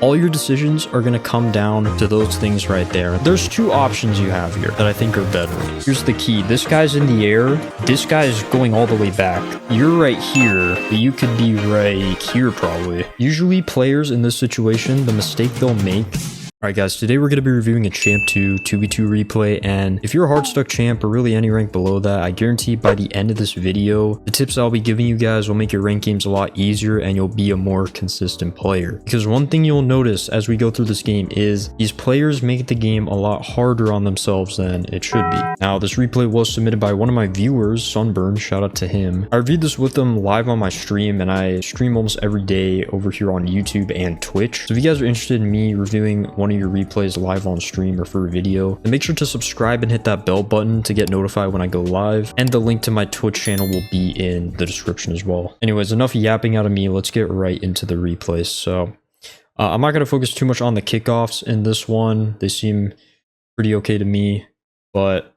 All your decisions are going to come down to those things right there. There's two options you have here that I think are better. Here's the key. This guy's in the air. This guy's going all the way back. You're right here, but you could be right here probably. Usually players in this situation, the mistake they'll make. Alright guys, today we're going to be reviewing a Champ 2 2v2 replay, and if you're a Hardstuck champ or really any rank below that, I guarantee by the end of this video, the tips I'll be giving you guys will make your rank games a lot easier and you'll be a more consistent player. Because one thing you'll notice as we go through this game is these players make the game a lot harder on themselves than it should be. Now, this replay was submitted by one of my viewers, Sunburn, shout out to him. I reviewed this with him live on my stream, and I stream almost every day over here on YouTube and Twitch. So if you guys are interested in me reviewing one of your replays live on stream or for a video, then make sure to subscribe and hit that bell button to get notified when I go live, and the link to my Twitch channel will be in the description as well. Anyways, enough yapping out of me, let's get right into the replays. So I'm not going to focus too much on the kickoffs in this one. They seem pretty okay to me, but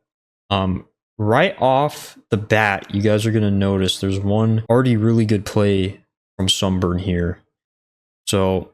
right off the bat, you guys are going to notice there's one already really good play from Sunburn here. So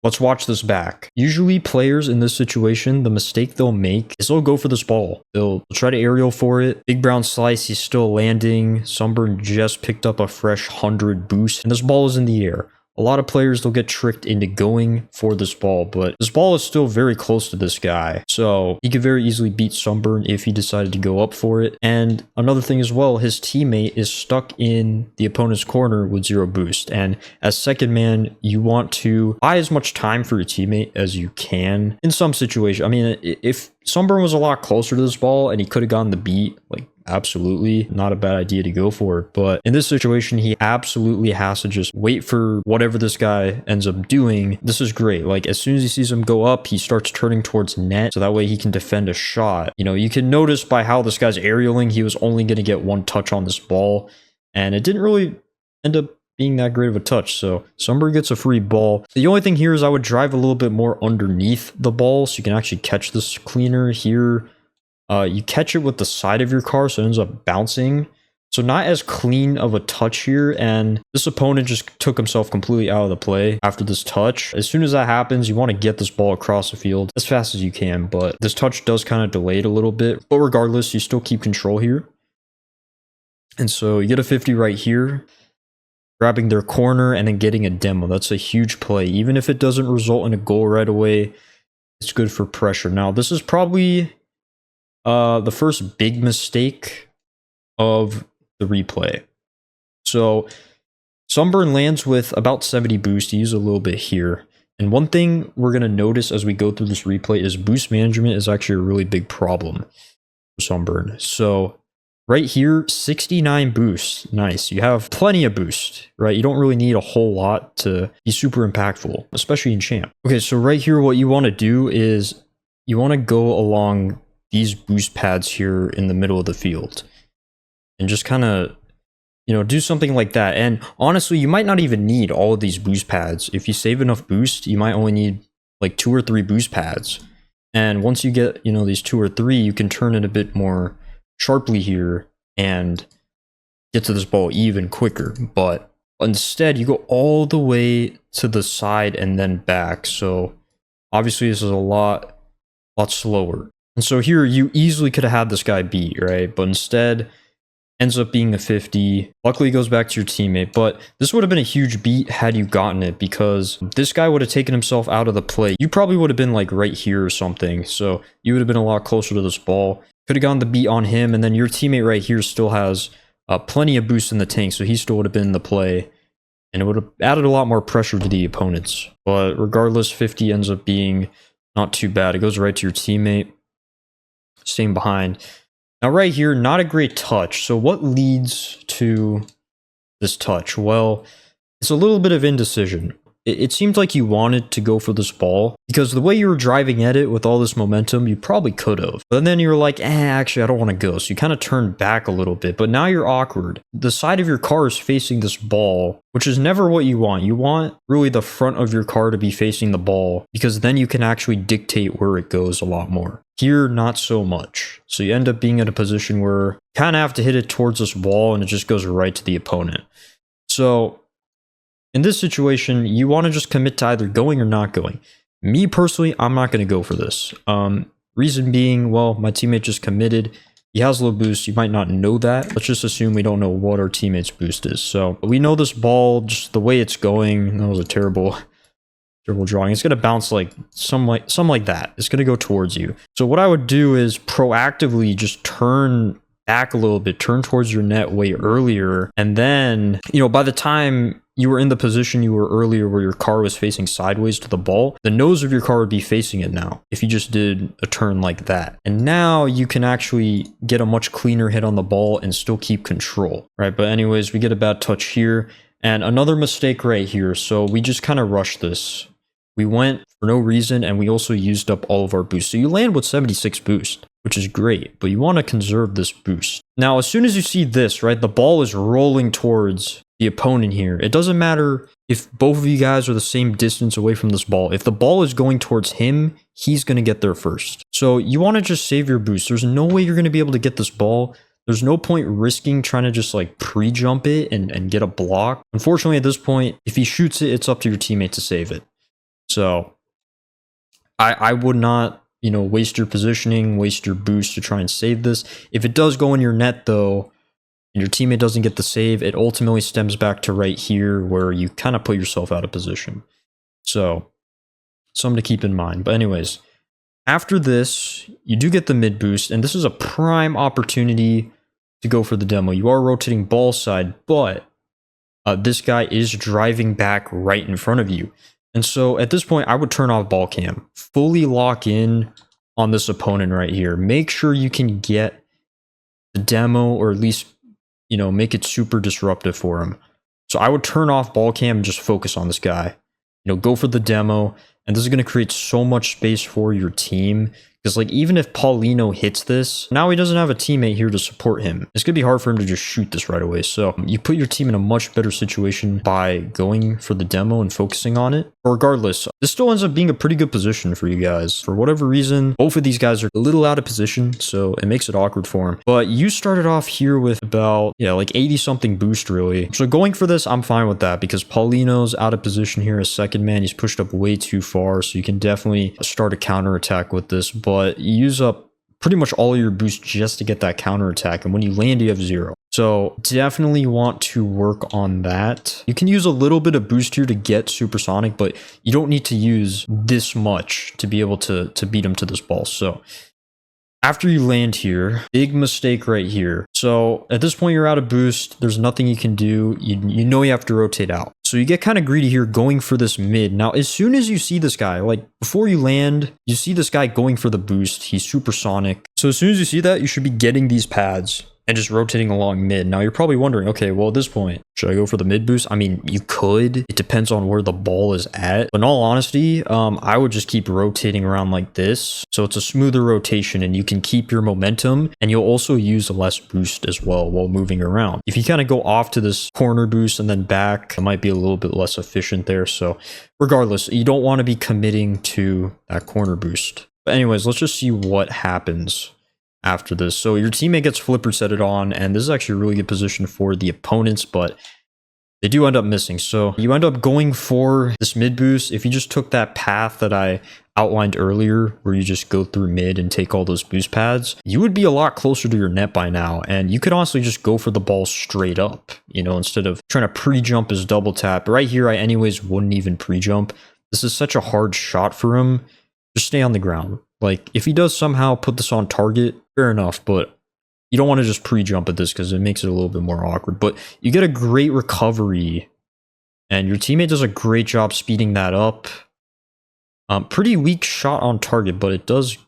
let's watch this back. Usually players in this situation, the mistake they'll make is they'll go for this ball. They'll try to aerial for it. Big brown slice, he's still landing. Sunburn just picked up a fresh 100 boost, and this ball is in the air. A lot of players, they'll get tricked into going for this ball, but this ball is still very close to this guy. So he could very easily beat Sunburn if he decided to go up for it. And another thing as well, his teammate is stuck in the opponent's corner with 0 boost. And as second man, you want to buy as much time for your teammate as you can in some situation. I mean, if Sunburn was a lot closer to this ball and he could have gotten the beat, like, absolutely not a bad idea to go for it. But in this situation, he absolutely has to just wait for whatever this guy ends up doing. This is great. Like, as soon as he sees him go up, he starts turning towards net, so that way he can defend a shot. You know, you can notice by how this guy's aerialing, he was only going to get 1 touch on this ball, and it didn't really end up being that great of a touch. So Sunburn gets a free ball. The only thing here is I would drive a little bit more underneath the ball so you can actually catch this cleaner here. You catch it with the side of your car, so it ends up bouncing. So not as clean of a touch here, and this opponent just took himself completely out of the play after this touch. As soon as that happens, you want to get this ball across the field as fast as you can, but this touch does kind of delay it a little bit. But regardless, you still keep control here. And so you get a 50 right here, grabbing their corner and then getting a demo. That's a huge play. Even if it doesn't result in a goal right away, it's good for pressure. Now, this is probably the first big mistake of the replay. So Sunburn lands with about 70 boost. He used a little bit here. And one thing we're going to notice as we go through this replay is boost management is actually a really big problem for Sunburn. So right here, 69 boost. Nice. You have plenty of boost, right? You don't really need a whole lot to be super impactful, especially in champ. Okay, so right here, what you want to do is you want to go along these boost pads here in the middle of the field and just kind of, you know, do something like that. And honestly, you might not even need all of these boost pads. If you save enough boost, you might only need like 2 or 3 boost pads. And once you get, you know, these 2 or 3, you can turn it a bit more sharply here and get to this ball even quicker. But instead, you go all the way to the side and then back. So obviously, this is a lot slower. And so here, you easily could have had this guy beat, right? But instead, ends up being a 50. Luckily, it goes back to your teammate. But this would have been a huge beat had you gotten it, because this guy would have taken himself out of the play. You probably would have been like right here or something. So you would have been a lot closer to this ball. Could have gotten the beat on him. And then your teammate right here still has plenty of boost in the tank. So he still would have been in the play. And it would have added a lot more pressure to the opponents. But regardless, 50 ends up being not too bad. It goes right to your teammate. Staying behind. Now right here, not a great touch. So what leads to this touch? Well, it's a little bit of indecision. It seemed like you wanted to go for this ball because the way you were driving at it with all this momentum, you probably could have. But then you were like, actually, I don't want to go. So you kind of turned back a little bit, but now you're awkward. The side of your car is facing this ball, which is never what you want. You want really the front of your car to be facing the ball because then you can actually dictate where it goes a lot more. Here, not so much. So you end up being in a position where you kind of have to hit it towards this wall and it just goes right to the opponent. So in this situation, you want to just commit to either going or not going. Me personally, I'm not going to go for this. Reason being, well, my teammate just committed. He has low boost. You might not know that. Let's just assume we don't know what our teammate's boost is. So we know this ball, just the way it's going. That was a terrible drawing. It's going to bounce like something like that. It's going to go towards you. So what I would do is proactively just turn back a little bit, turn towards your net way earlier. And then, by the time you were in the position you were earlier where your car was facing sideways to the ball, the nose of your car would be facing it now if you just did a turn like that. And now you can actually get a much cleaner hit on the ball and still keep control, right? But anyways, we get a bad touch here and another mistake right here. So we just kind of rushed this. We went for no reason and we also used up all of our boost. So you land with 76 boost, which is great, but you want to conserve this boost. Now, as soon as you see this, right, the ball is rolling towards the opponent here. It doesn't matter if both of you guys are the same distance away from this ball. If the ball is going towards him, he's going to get there first. So you want to just save your boost. There's no way you're going to be able to get this ball. There's no point risking trying to just like pre-jump it and get a block. Unfortunately, at this point, if he shoots it, it's up to your teammate to save it. So I would not, waste your positioning, waste your boost to try and save this. If it does go in your net though, and your teammate doesn't get the save, it ultimately stems back to right here where you kind of put yourself out of position. So something to keep in mind. But anyways, after this, you do get the mid boost, and this is a prime opportunity to go for the demo. You are rotating ball side, but this guy is driving back right in front of you. And so at this point, I would turn off ball cam, fully lock in on this opponent right here. Make sure you can get the demo, or at least, make it super disruptive for him. So I would turn off ball cam and just focus on this guy. Go for the demo. And this is going to create so much space for your team. Because like even if Paulino hits this, now he doesn't have a teammate here to support him. It's going to be hard for him to just shoot this right away. So you put your team in a much better situation by going for the demo and focusing on it. But regardless, this still ends up being a pretty good position for you guys. For whatever reason, both of these guys are a little out of position, so it makes it awkward for him. But you started off here with about, like 80 something boost really. So going for this, I'm fine with that because Paulino's out of position here as second man. He's pushed up way too far, so you can definitely start a counterattack with this. But you use up pretty much all of your boost just to get that counterattack, and when you land, you have 0. So definitely want to work on that. You can use a little bit of boost here to get supersonic, but you don't need to use this much to be able to beat him to this ball. So after you land here, big mistake right here. So at this point, you're out of boost. There's nothing you can do. You know you have to rotate out. So you get kind of greedy here going for this mid. Now, as soon as you see this guy, like before you land, you see this guy going for the boost. He's supersonic. So as soon as you see that, you should be getting these pads and just rotating along mid. Now you're probably wondering, okay, well at this point, should I go for the mid boost? I mean, you could. It depends on where the ball is at. But in all honesty, I would just keep rotating around like this. So it's a smoother rotation and you can keep your momentum, and you'll also use less boost as well while moving around. If you kind of go off to this corner boost and then back, it might be a little bit less efficient there. So regardless, you don't want to be committing to that corner boost. But anyways, let's just see what happens after this. So your teammate gets flipper set it on, and this is actually a really good position for the opponents, but they do end up missing. So you end up going for this mid boost. If you just took that path that I outlined earlier, where you just go through mid and take all those boost pads, you would be a lot closer to your net by now. And you could honestly just go for the ball straight up, instead of trying to pre-jump his double tap. Right here, I anyways wouldn't even pre-jump. This is such a hard shot for him. Just stay on the ground. Like, if he does somehow put this on target, fair enough, but you don't want to just pre-jump at this because it makes it a little bit more awkward. But you get a great recovery, and your teammate does a great job speeding that up. Pretty weak shot on target, but it does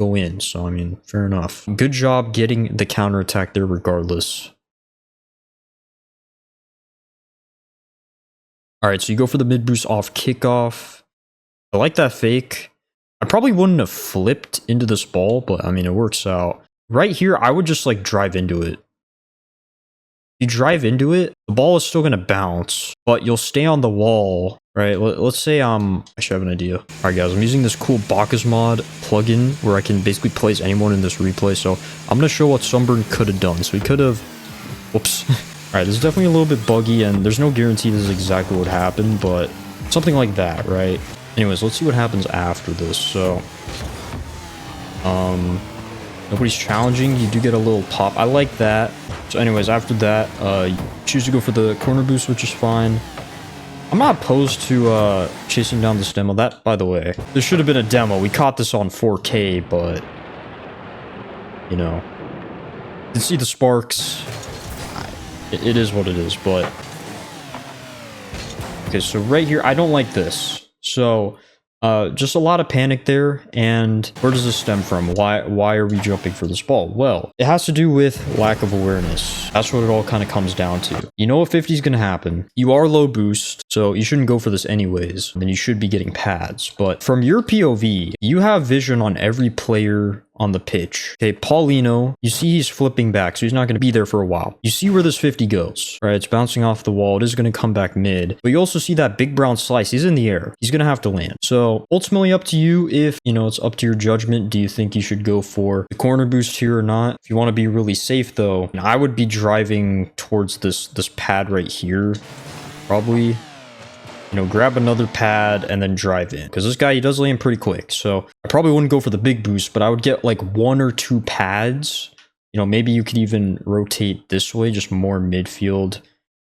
go in, so I mean, fair enough. Good job getting the counterattack there regardless. Alright, so you go for the mid boost off kickoff. I like that fake. I probably wouldn't have flipped into this ball, but I mean, it works out. Right here, I would just like drive into it. If you drive into it, the ball is still going to bounce, but you'll stay on the wall, right? Let's say, I should have an idea. All right, guys, I'm using this cool Bacchus mod plugin where I can basically place anyone in this replay. So I'm going to show what Sunburn could have done. So he could have, whoops. right, this is definitely a little bit buggy, and there's no guarantee this is exactly what happened, but something like that, right? Anyways, let's see what happens after this. So, nobody's challenging. You do get a little pop. I like that. So anyways, after that, you choose to go for the corner boost, which is fine. I'm not opposed to chasing down this demo. That, by the way, this should have been a demo. We caught this on 4K, but, you know, you can see the sparks. It is what it is, but... Okay, so right here, I don't like this. So, just a lot of panic there, and where does this stem from? Why are we jumping for this ball? Well, it has to do with lack of awareness. That's what it all kind of comes down to. You know what 50 is going to happen. You are low boost, so you shouldn't go for this anyways. Then you should be getting pads. But from your POV, you have vision on every player on the pitch. Okay, Paulino, you see he's flipping back, so he's not going to be there for a while. You see where this 50 goes, right? It's bouncing off the wall. It is going to come back mid. But you also see that big brown slice. He's in the air. He's going to have to land. So ultimately up to you if, you know, it's up to your judgment. Do you think you should go for the corner boost here or not? If you want to be really safe though, I would be driving towards this pad right here. Probably, you know, grab another pad and then drive in. Because this guy, he does land pretty quick. So I probably wouldn't go for the big boost, but I would get like 1 or 2 pads. You know, maybe you could even rotate this way, just more midfield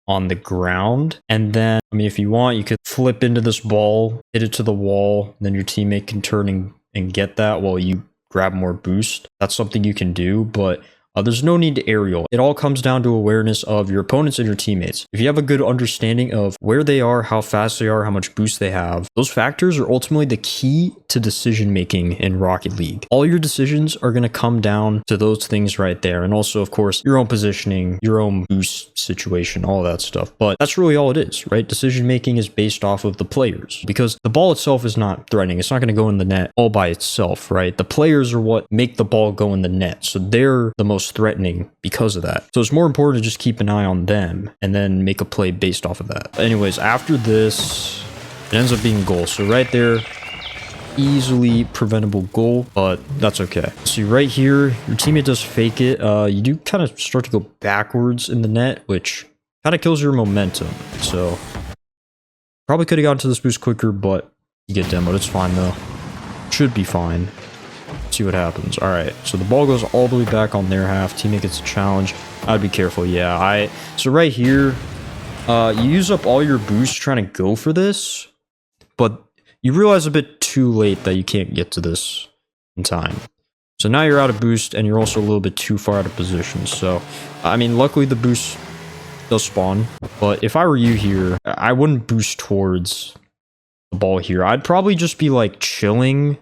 on the ground. And then, I mean, if you want, you could flip into this ball, hit it to the wall, then your teammate can turn and get that while you grab more boost. That's something you can do, but there's no need to aerial. It all comes down to awareness of your opponents and your teammates. If you have a good understanding of where they are, how fast they are, how much boost they have, those factors are ultimately the key to decision making in Rocket League. All your decisions are going to come down to those things right there. And also, of course, your own positioning, your own boost situation, all that stuff. But that's really all it is, right? Decision making is based off of the players because the ball itself is not threatening. It's not going to go in the net all by itself, right? The players are what make the ball go in the net. So they're the most threatening because of that. So it's more important to just keep an eye on them and then make a play based off of that. Anyways, after this, it ends up being a goal. So right there, easily preventable goal, but that's okay. See right here, your teammate does fake it. You do kind of start to go backwards in the net, which kind of kills your momentum. So probably could have gotten to this boost quicker, but you get demoed. It's fine though. Should be fine. See what happens. All right, so the ball goes all the way back on their half. Teammate gets a challenge. I'd be careful. Yeah, so right here, you use up all your boost trying to go for this, but you realize a bit too late that you can't get to this in time. So now you're out of boost, and you're also a little bit too far out of position. So, I mean, luckily the boost does spawn, but if I were you here, I wouldn't boost towards the ball here. I'd probably just be like chilling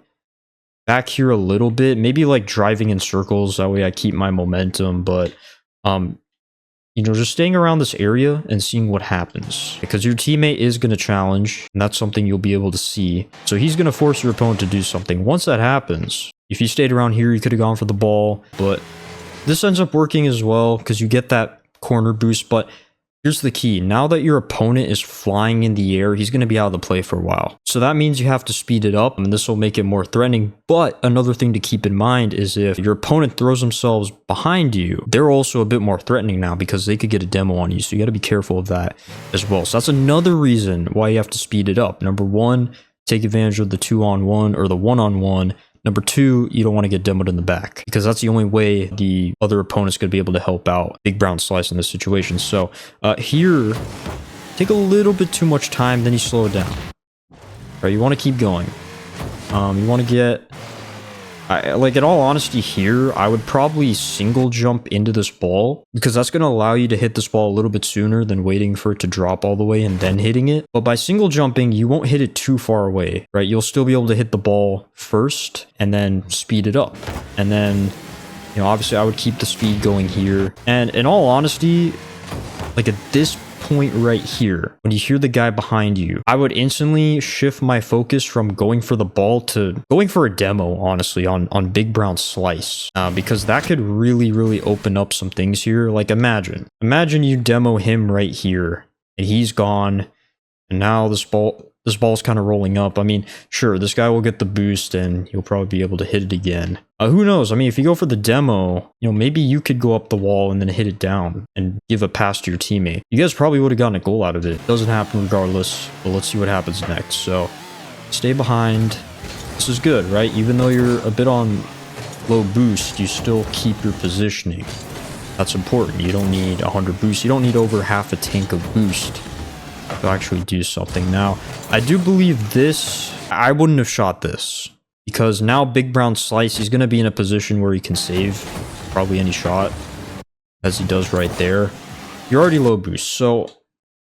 back here a little bit, maybe like driving in circles, that way I keep my momentum, but you know, just staying around this area and seeing what happens, because your teammate is going to challenge, and that's something you'll be able to see. So he's going to force your opponent to do something. Once that happens, if you stayed around here, you could have gone for the ball, but this ends up working as well because you get that corner boost. But here's the key. Now that your opponent is flying in the air, he's going to be out of the play for a while. So that means you have to speed it up, and this will make it more threatening. But another thing to keep in mind is if your opponent throws themselves behind you, they're also a bit more threatening now because they could get a demo on you. So you got to be careful of that as well. So that's another reason why you have to speed it up. Number one, take advantage of the 2-on-1 or the 1-on-1. Number two, you don't want to get demoed in the back because that's the only way the other opponent's going to be able to help out Big Brown Slice in this situation. So here, take a little bit too much time, then you slow it down. Right, you want to keep going. You want to get... like, in all honesty here, I would probably single jump into this ball because that's going to allow you to hit this ball a little bit sooner than waiting for it to drop all the way and then hitting it. But by single jumping, you won't hit it too far away, right? You'll still be able to hit the ball first and then speed it up. And then, you know, obviously I would keep the speed going here. And in all honesty, like at this point right here, when you hear the guy behind you, I would instantly shift my focus from going for the ball to going for a demo, honestly, on Big Brown Slice, because that could really open up some things here. Like imagine you demo him right here and he's gone, and now this ball this ball's kind of rolling up. I mean, sure, this guy will get the boost and you'll probably be able to hit it again. Who knows? I mean, if you go for the demo, you know, maybe you could go up the wall and then hit it down and give a pass to your teammate. You guys probably would have gotten a goal out of it. Doesn't happen regardless, but let's see what happens next. So stay behind. This is good, right? Even though you're a bit on low boost, you still keep your positioning. That's important. You don't need 100 boost. You don't need over half a tank of boost to actually do something. Now, I do believe this, I wouldn't have shot this because now Big Brown Slice, he's going to be in a position where he can save probably any shot as he does right there. You're already low boost. So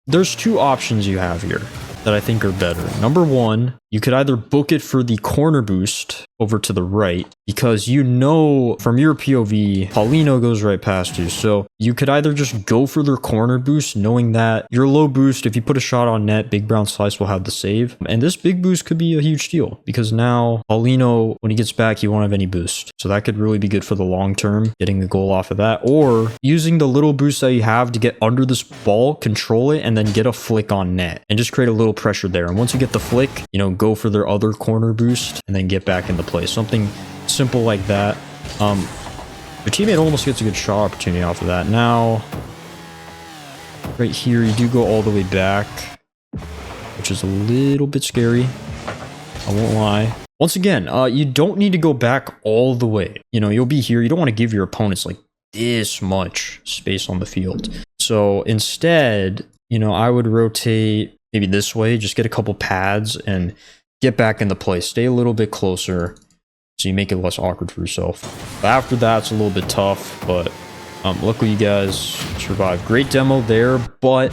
there's two options you have here that I think are better. Number one, you could either book it for the corner boost over to the right because you know from your POV, Paulino goes right past you. So you could either just go for their corner boost knowing that your low boost, if you put a shot on net, Big Brown Slice will have the save. And this big boost could be a huge deal because now Paulino, when he gets back, he won't have any boost. So that could really be good for the long term, getting the goal off of that. Or using the little boost that you have to get under this ball, control it, and then get a flick on net and just create a little pressure there. And once you get the flick, you know, go for their other corner boost and then get back into play. Something simple like that. Your teammate almost gets a good shot opportunity off of that. Now, right here, you do go all the way back, which is a little bit scary. I won't lie. Once again, you don't need to go back all the way. You know, you'll be here. You don't want to give your opponents like this much space on the field. So instead, you know, I would rotate maybe this way, just get a couple pads and get back into play. Stay a little bit closer so you make it less awkward for yourself. But after that, it's a little bit tough, but luckily you guys survived. Great demo there, but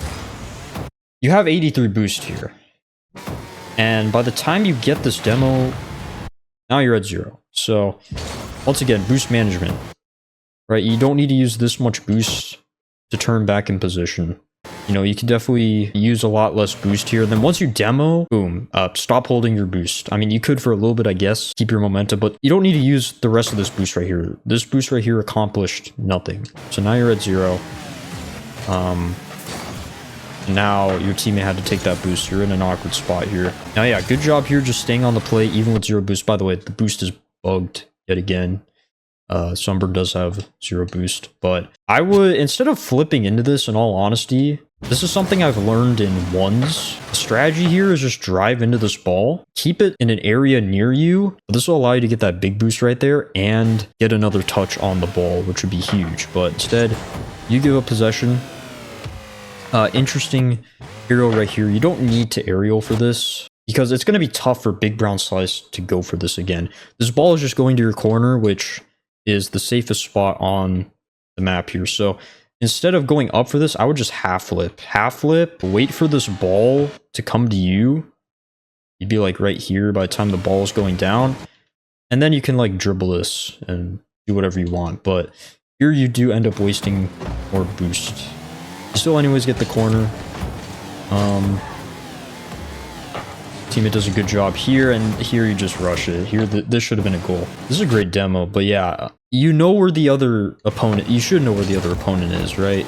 you have 83 boost here. And by the time you get this demo, now you're at 0. So once again, boost management, right? You don't need to use this much boost to turn back in position. You know, you can definitely use a lot less boost here. Then once you demo, boom, stop holding your boost. I mean, you could for a little bit, I guess, keep your momentum, but you don't need to use the rest of this boost right here. This boost right here accomplished nothing. So now you're at 0. Now your teammate had to take that boost. You're in an awkward spot here. Now, yeah, good job here just staying on the play, even with 0 boost. By the way, the boost is bugged yet again. Sunburn does have 0 boost, but I would, instead of flipping into this, in all honesty, this is something I've learned in ones. The strategy here is just drive into this ball, keep it in an area near you. This will allow you to get that big boost right there and get another touch on the ball, which would be huge. But instead, you give up possession. Interesting aerial right here. You don't need to aerial for this because it's going to be tough for Big Brown Slice to go for this again. This ball is just going to your corner, which is the safest spot on the map here. So instead of going up for this, I would just half flip, wait for this ball to come to you. You'd be like right here by the time the ball is going down. And then you can like dribble this and do whatever you want. But here you do end up wasting more boost. You still anyways get the corner. Teammate does a good job here, and here you just rush it. Here, this should have been a goal. This is a great demo, but yeah, you know where the other opponent, you should know where the other opponent is, right?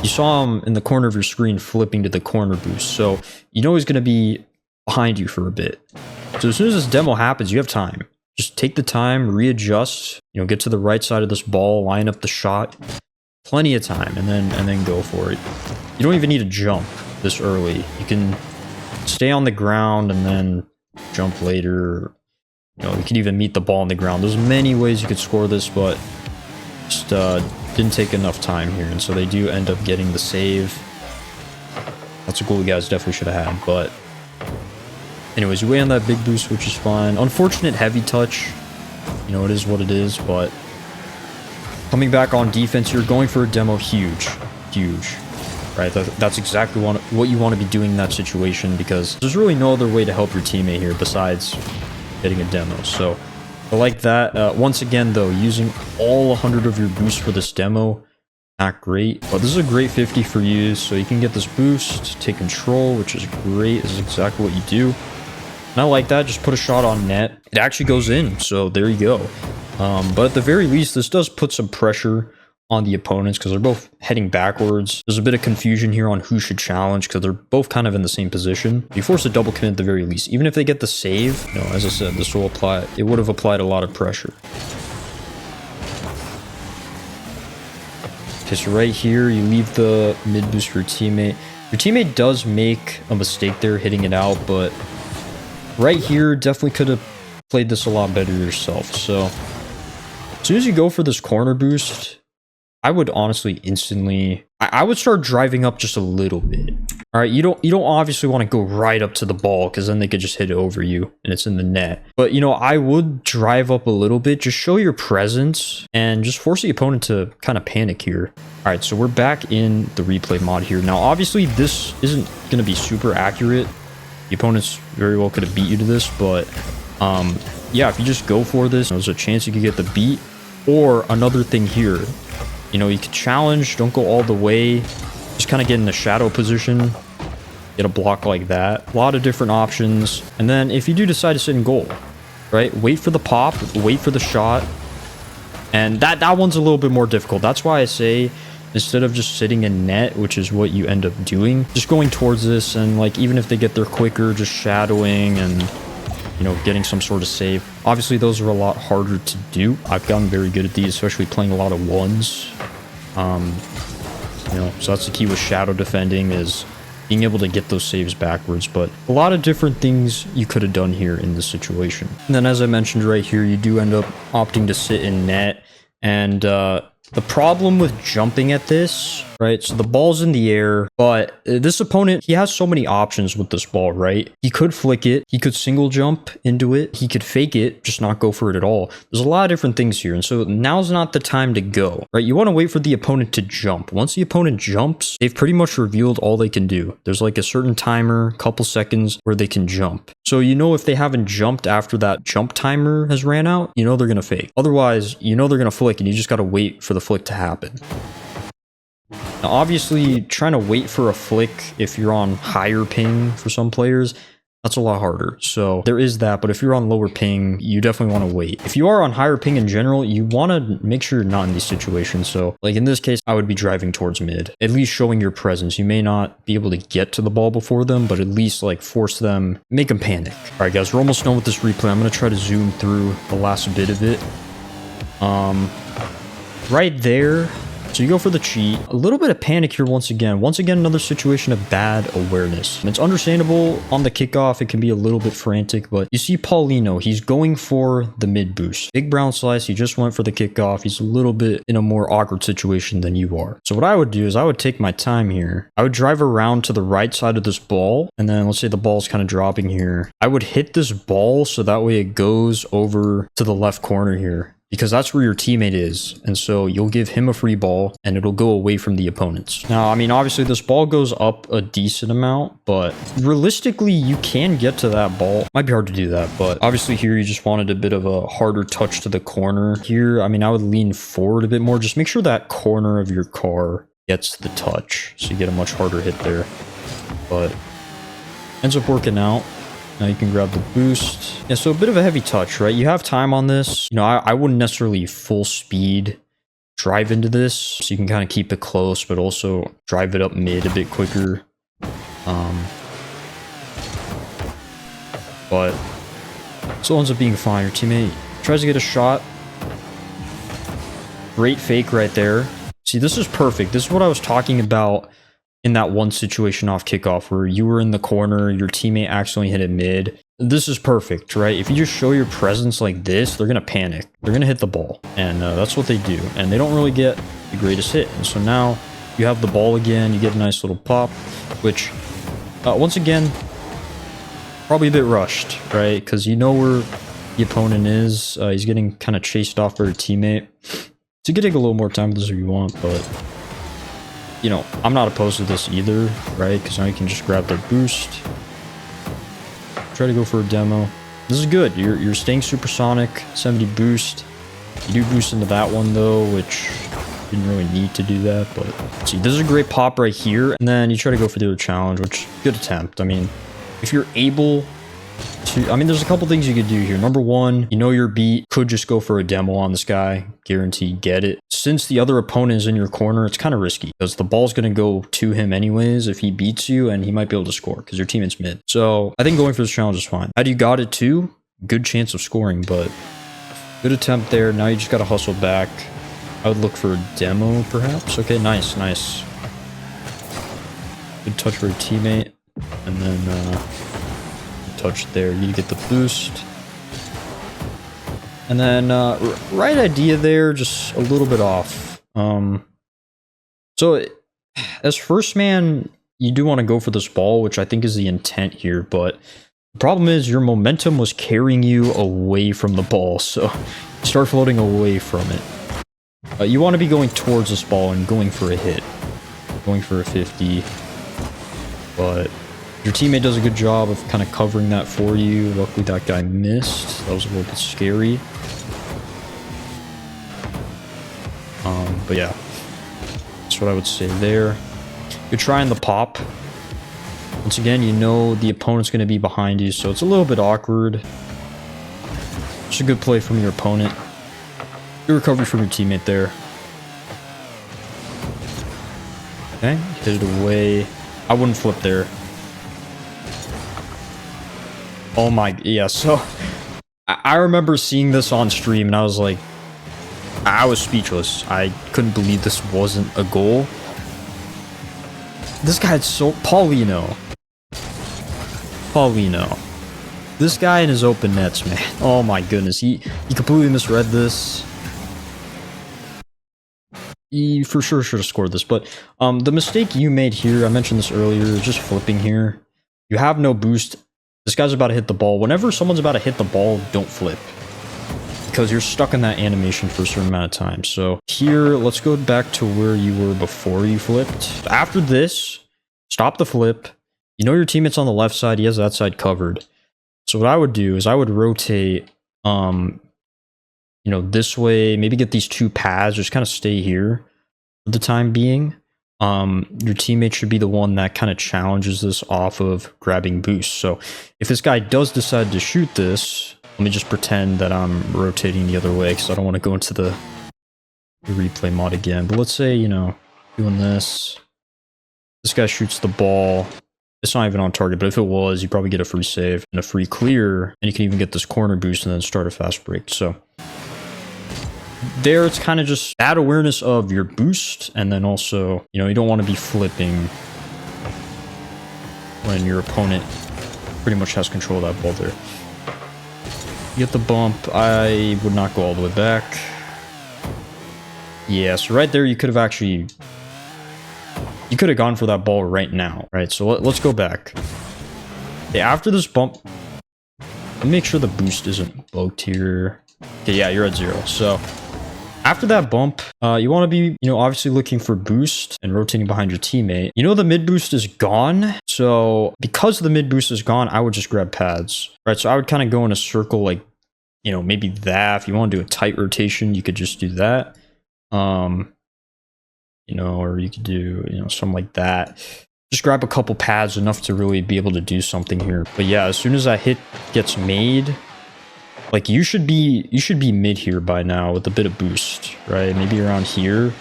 You saw him in the corner of your screen flipping to the corner boost, so you know he's going to be behind you for a bit. So as soon as this demo happens, you have time. Just take the time, readjust, you know, get to the right side of this ball, line up the shot. Plenty of time, and then go for it. You don't even need to jump this early. You can stay on the ground and then jump later. You know, you can even meet the ball on the ground. There's many ways you could score this, but just didn't take enough time here, and so they do end up getting the save. That's a goal you guys definitely should have had, but anyways, you weigh on that big boost, which is fine. Unfortunate heavy touch. You know, it is what it is, but coming back on defense, you're going for a demo, huge, right? That's exactly what you want to be doing in that situation, because there's really no other way to help your teammate here besides getting a demo. So I like that. Once again, though, using all 100 of your boost for this demo, not great, but this is a great 50 for you, so you can get this boost, take control, which is great. This is exactly what you do. And I like that. Just put a shot on net. It actually goes in, so there you go. But at the very least, this does put some pressure on the opponents because they're both heading backwards. There's a bit of confusion here on who should challenge because they're both kind of in the same position. You force a double commit at the very least. Even if they get the save, you know, as I said, this will apply. It would have applied a lot of pressure. Okay, so right here, you leave the mid boost for your teammate. Your teammate does make a mistake there hitting it out, but right here, definitely could have played this a lot better yourself. So as soon as you go for this corner boost, I would honestly instantly, I would start driving up just a little bit. All right, you don't obviously want to go right up to the ball because then they could just hit it over you and it's in the net. But you know, I would drive up a little bit, just show your presence and just force the opponent to kind of panic here. All right, so we're back in the replay mod here. Now, obviously this isn't going to be super accurate. The opponents very well could have beat you to this, but yeah, if you just go for this, there's a chance you could get the beat. Or another thing here, you know, you could challenge, don't go all the way, just kind of get in the shadow position, get a block like that. A lot of different options. And then if you do decide to sit in goal, right, wait for the pop, wait for the shot. And that one's a little bit more difficult. That's why I say, instead of just sitting in net, which is what you end up doing, just going towards this and like, even if they get there quicker, just shadowing and, you know, getting some sort of save. Obviously, those are a lot harder to do. I've gotten very good at these, especially playing a lot of ones. You know, so that's the key with shadow defending, is being able to get those saves backwards. But a lot of different things you could have done here in this situation. And then, as I mentioned right here, you do end up opting to sit in net. And the problem with jumping at this, right? So the ball's in the air, but this opponent, he has so many options with this ball, right? He could flick it. He could single jump into it. He could fake it, just not go for it at all. There's a lot of different things here. And so now's not the time to go, right? You want to wait for the opponent to jump. Once the opponent jumps, they've pretty much revealed all they can do. There's like a certain timer, couple seconds where they can jump. So you know, if they haven't jumped after that jump timer has ran out, you know they're going to fake. Otherwise, you know they're going to flick and you just got to wait for the flick to happen. Now, obviously, trying to wait for a flick if you're on higher ping for some players, that's a lot harder. So there is that, but if you're on lower ping, you definitely want to wait. If you are on higher ping in general, you want to make sure you're not in these situations. So like in this case, I would be driving towards mid, at least showing your presence. You may not be able to get to the ball before them, but at least like force them, make them panic. All right, guys, we're almost done with this replay. I'm going to try to zoom through the last bit of it. Right there. So you go for the cheat. A little bit of panic here once again. Once again, another situation of bad awareness. And it's understandable on the kickoff. It can be a little bit frantic, but you see Paulino. He's going for the mid boost. Big brown slice. He just went for the kickoff. He's a little bit in a more awkward situation than you are. So what I would do is I would take my time here. I would drive around to the right side of this ball. And then let's say the ball's kind of dropping here. I would hit this ball so that way it goes over to the left corner here, because that's where your teammate is. And so you'll give him a free ball and it'll go away from the opponents. Now, I mean, obviously this ball goes up a decent amount, but realistically you can get to that ball. Might be hard to do that, but obviously here you just wanted a bit of a harder touch to the corner. Here, I mean, I would lean forward a bit more. Just make sure that corner of your car gets the touch, so you get a much harder hit there. But ends up working out. Now you can grab the boost. Yeah, so a bit of a heavy touch, right? You have time on this. You know, I wouldn't necessarily full speed drive into this. So you can kind of keep it close, but also drive it up mid a bit quicker. But still ends up being fine. Your teammate tries to get a shot. Great fake right there. See, this is perfect. This is what I was talking about in that one situation off kickoff where you were in the corner, your teammate accidentally hit it mid. This is perfect, right? If you just show your presence like this, they're going to panic. They're going to hit the ball. And that's what they do. And they don't really get the greatest hit. And so now you have the ball again. You get a nice little pop, which once again, probably a bit rushed, right? Because you know where the opponent is. He's getting kind of chased off by your teammate. So you can take a little more time with this if you want, but you know, I'm not opposed to this either, right? Because now you can just grab their boost. Try to go for a demo. This is good. You're staying supersonic, 70 boost. You do boost into that one though, which didn't really need to do that, but see, this is a great pop right here. And then you try to go for the other challenge, which good attempt. I mean, if you're able to, I mean, there's a couple things you could do here. Number one, you know your beat, could just go for a demo on this guy, guarantee get it. Since the other opponent is in your corner, it's kind of risky because the ball's going to go to him anyways if he beats you, and he might be able to score because your teammate's mid. So I think going for this challenge is fine. Had you got it too, good chance of scoring, but good attempt there. Now you just got to hustle back. I would look for a demo perhaps. Okay, nice, nice. Good touch for a teammate. And then touch there. You get the boost. And then right idea there, just a little bit off. So as first man, you do want to go for this ball, which I think is the intent here, but the problem is your momentum was carrying you away from the ball, so start floating away from it. You want to be going towards this ball and going for a hit. Going for a 50. But your teammate does a good job of kind of covering that for you. Luckily that guy missed. That was a little bit scary. But yeah, that's what I would say there. You're trying the pop. Once again, you know the opponent's going to be behind you, so it's a little bit awkward. It's a good play from your opponent. Good recovery from your teammate there. Okay, hit it away. I wouldn't flip there. Oh my, yeah, so I remember seeing this on stream and I was like, I was speechless. I couldn't believe this wasn't a goal. This guy's so, Paulino. This guy in his open nets, man. Oh my goodness, he completely misread this. He for sure should have scored this, but the mistake you made here, I mentioned this earlier, is just flipping here. You have no boost. This guy's about to hit the ball. Whenever someone's about to hit the ball, don't flip, because you're stuck in that animation for a certain amount of time. So here, let's go back to where you were before you flipped. After this, stop the flip. You know your teammate's on the left side. He has that side covered. So what I would do is I would rotate, you know, this way, maybe get these two pads, just kind of stay here for the time being. Your teammate should be the one that kind of challenges this off of grabbing boost. So if this guy does decide to shoot this, let me just pretend that I'm rotating the other way because I don't want to go into the replay mod again. But let's say, you know, doing this. This guy shoots the ball. It's not even on target, but if it was, you probably get a free save and a free clear, and you can even get this corner boost and then start a fast break. So there, it's kind of just bad awareness of your boost, and then also, you know, you don't want to be flipping when your opponent pretty much has control of that ball there. You get the bump. I would not go all the way back. Yeah, so right there, you could have actually... You could have gone for that ball right now, right? So let's go back. Okay, after this bump, let me make sure the boost isn't bugged here. Okay, yeah, you're at 0. So after that bump, you want to be, you know, obviously looking for boost and rotating behind your teammate. You know the mid boost is gone. So because the mid boost is gone, I would just grab pads, right? So I would kind of go in a circle, like, you know, maybe that. If you want to do a tight rotation, you could just do that. You know, or you could do, you know, something like that. Just grab a couple pads, enough to really be able to do something here. But yeah, as soon as that hit gets made, like you should be mid here by now with a bit of boost, right? Maybe around here. You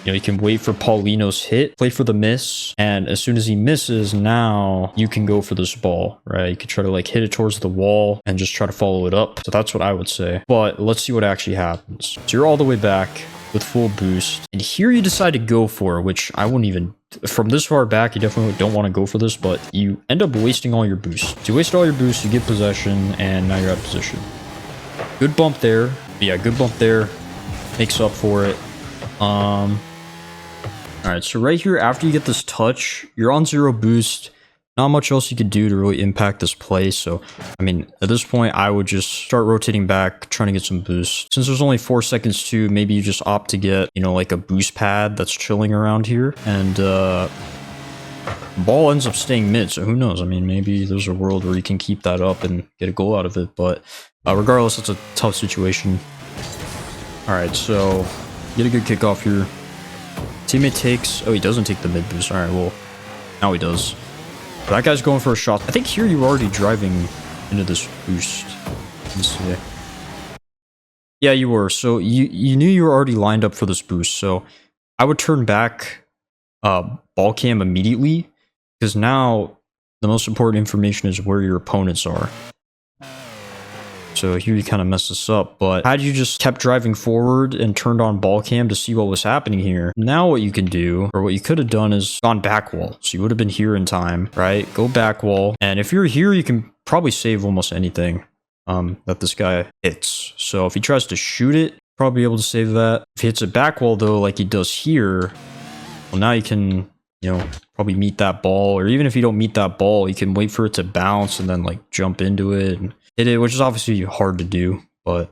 know, you can wait for Paulino's hit, play for the miss, and as soon as he misses, now you can go for this ball, right? You could try to like hit it towards the wall and just try to follow it up. So that's what I would say. But let's see what actually happens. So you're all the way back with full boost, and here you decide to go for, which I wouldn't even, from this far back, you definitely don't want to go for this, but you end up wasting all your boost. So you waste all your boost, you get possession, and now you're out of position. Good bump there. But yeah, good bump there. Makes up for it. Alright, so right here, after you get this touch, you're on 0 boost. Not much else you could do to really impact this play. So, I mean, at this point, I would just start rotating back, trying to get some boost. Since there's only 4 seconds to, maybe you just opt to get, you know, like a boost pad that's chilling around here. And ball ends up staying mid, so who knows? I mean, maybe there's a world where you can keep that up and get a goal out of it. But regardless, it's a tough situation. Alright, so get a good kickoff here. Teammate takes... Oh, he doesn't take the mid boost. Alright, well, now he does. That guy's going for a shot. I think here you were already driving into this boost. Let's see. Yeah, you were. So you knew you were already lined up for this boost. So I would turn back ball cam immediately, because now the most important information is where your opponents are. So here you kind of messed this up, but had you just kept driving forward and turned on ball cam to see what was happening here, now what you can do, or what you could have done, is gone back wall. So you would have been here in time, right? Go back wall. And if you're here, you can probably save almost anything that this guy hits. So if he tries to shoot it, probably be able to save that. If he hits a back wall though, like he does here, well, now you can, you know, probably meet that ball. Or even if you don't meet that ball, you can wait for it to bounce and then like jump into it and hit it, which is obviously hard to do, but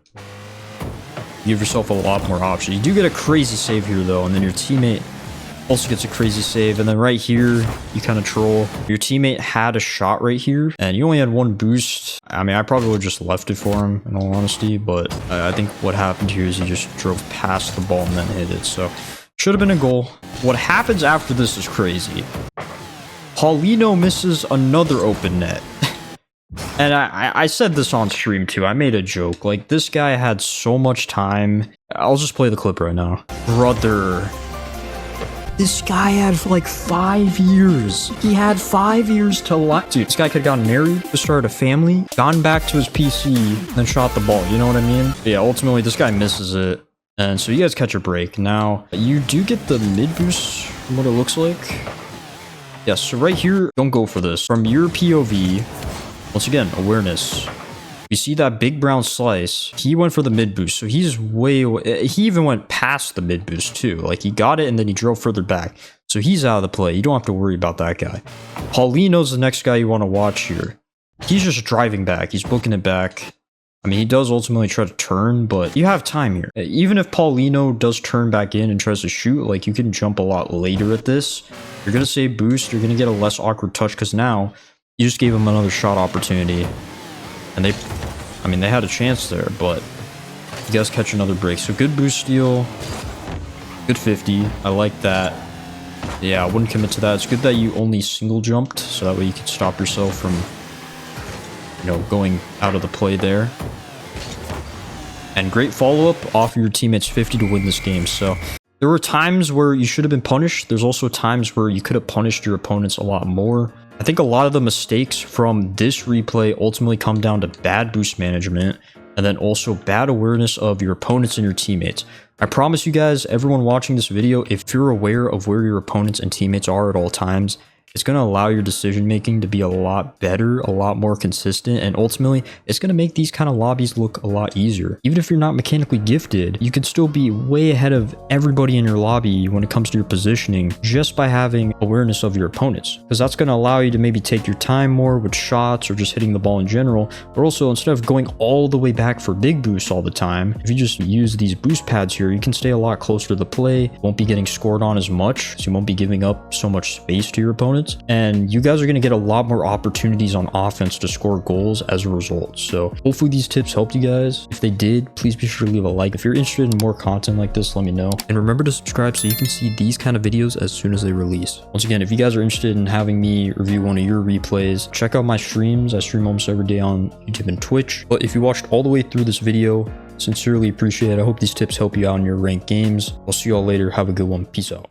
give yourself a lot more options. You do get a crazy save here though, and then your teammate also gets a crazy save. And then right here, you kind of troll. Your teammate had a shot right here, and you only had one boost. I mean, I probably would have just left it for him, in all honesty, but I think what happened here is he just drove past the ball and then hit it. So, should have been a goal. What happens after this is crazy. Paulino misses another open net. And I said this on stream too. I made a joke. Like, this guy had so much time. I'll just play the clip right now. Brother. This guy had like 5 years. He had 5 years to live. Dude, this guy could have gotten married, just started a family, gone back to his PC, then shot the ball. You know what I mean? But yeah, ultimately, this guy misses it. And so you guys catch a break. Now, you do get the mid boost from what it looks like. Yeah, so right here, don't go for this. From your POV, once again, awareness. You see that big brown slice, he went for the mid boost, so he's he even went past the mid boost too. Like, he got it and then he drove further back. So he's out of the play. You don't have to worry about that guy. Paulino's the next guy you want to watch here. He's just driving back. He's booking it back. I mean, he does ultimately try to turn, but you have time here. Even if Paulino does turn back in and tries to shoot, like, you can jump a lot later at this. You're going to save boost. You're going to get a less awkward touch, because now you just gave him another shot opportunity. And they had a chance there, but you guys catch another break. So good boost steal. Good 50. I like that. Yeah, I wouldn't commit to that. It's good that you only single jumped, so that way you can stop yourself from, you know, going out of the play there. And great follow-up off your teammate's 50 to win this game. So there were times where you should have been punished. There's also times where you could have punished your opponents a lot more. I think a lot of the mistakes from this replay ultimately come down to bad boost management, and then also bad awareness of your opponents and your teammates. I promise you guys, everyone watching this video, if you're aware of where your opponents and teammates are at all times, it's going to allow your decision making to be a lot better, a lot more consistent, and ultimately it's going to make these kind of lobbies look a lot easier. Even if you're not mechanically gifted, you can still be way ahead of everybody in your lobby when it comes to your positioning, just by having awareness of your opponents, because that's going to allow you to maybe take your time more with shots or just hitting the ball in general. But also, instead of going all the way back for big boosts all the time, if you just use these boost pads here, you can stay a lot closer to the play, won't be getting scored on as much, so you won't be giving up so much space to your opponents. And you guys are going to get a lot more opportunities on offense to score goals as a result. So hopefully these tips helped you guys. If they did, please be sure to leave a like. If you're interested in more content like this, let me know. And remember to subscribe so you can see these kind of videos as soon as they release. Once again, if you guys are interested in having me review one of your replays, check out my streams. I stream almost every day on YouTube and Twitch. But if you watched all the way through this video, sincerely appreciate it. I hope these tips help you out in your ranked games. I'll see you all later. Have a good one. Peace out.